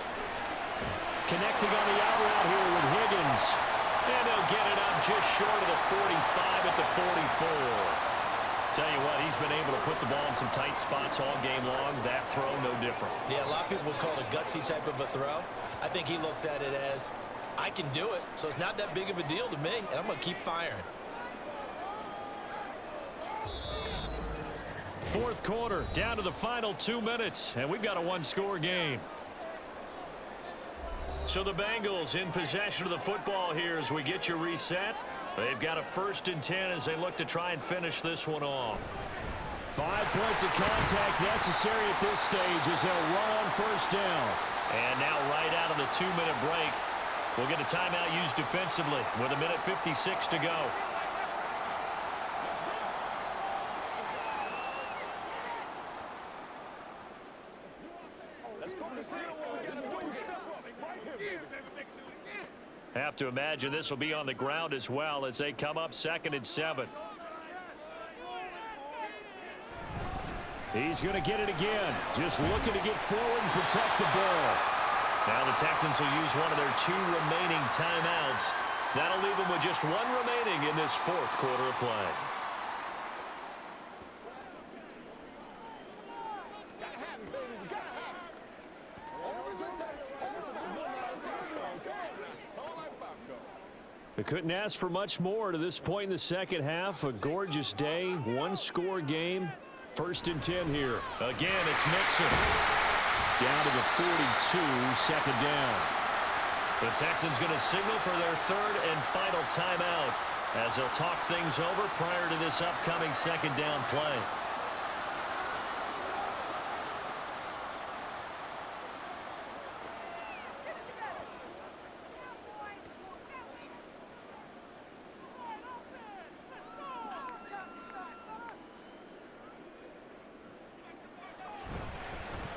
Connecting on the out route here with Higgins. And they'll get it up just short of the 45 at the 44. Tell you what, he's been able to put the ball in some tight spots all game long. That throw, no different. Yeah, a lot of people would call it a gutsy type of a throw. I think he looks at it as, I can do it, so it's not that big of a deal to me, and I'm going to keep firing. Fourth quarter, down to the final 2 minutes, and we've got a one-score game. So the Bengals in possession of the football here as we get you reset. They've got a 1st and 10 as they look to try and finish this one off. 5 points of contact necessary at this stage as they'll run on 1st down. And now right out of the 2-minute break, we'll get a timeout used defensively with 1:56 to go. Have to imagine this will be on the ground as well as they come up 2nd and 7. He's going to get it again. Just looking to get forward and protect the ball. Now the Texans will use one of their 2 remaining timeouts. That'll leave them with just 1 remaining in this 4th quarter of play. They couldn't ask for much more to this point in the second half. A gorgeous day, 1-score game. 1st and 10 here. Again, it's Mixon. Down to the 42, 2nd down. The Texans going to signal for their 3rd and final timeout as they'll talk things over prior to this upcoming 2nd down play.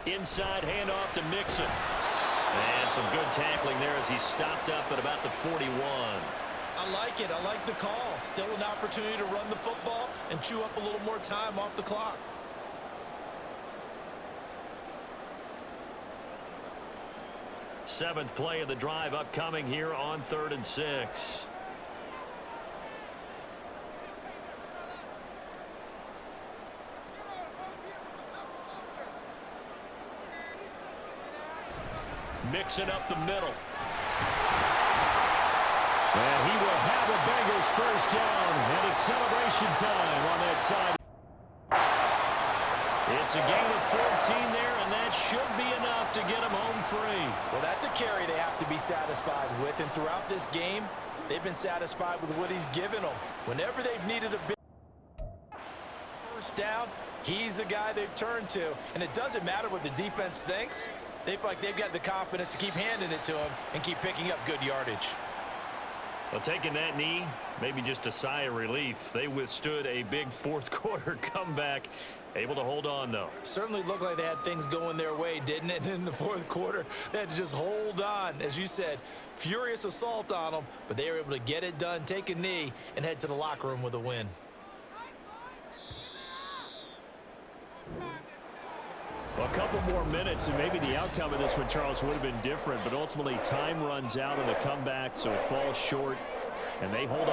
Inside handoff to Mixon. And some good tackling there as he stopped up at about the 41. I like it. I like the call. Still an opportunity to run the football and chew up a little more time off the clock. Seventh play of the drive upcoming here on 3rd and 6. Mixing up the middle. And he will have the Bengals 1st down, and it's celebration time on that side. It's a gain of 14 there, and that should be enough to get them home free. Well, that's a carry they have to be satisfied with, and throughout this game, they've been satisfied with what he's given them. Whenever they've needed a big 1st down, he's the guy they've turned to, and it doesn't matter what the defense thinks. They feel like they've got the confidence to keep handing it to him and keep picking up good yardage. Well, taking that knee, maybe just a sigh of relief. They withstood a big fourth-quarter comeback. Able to hold on, though. Certainly looked like they had things going their way, didn't it? In the fourth quarter, they had to just hold on. As you said, furious assault on them, but they were able to get it done, take a knee, and head to the locker room with a win. Well, a couple more minutes, and maybe the outcome of this one, Charles, would have been different, but ultimately time runs out on the comeback, so it falls short, and they hold on.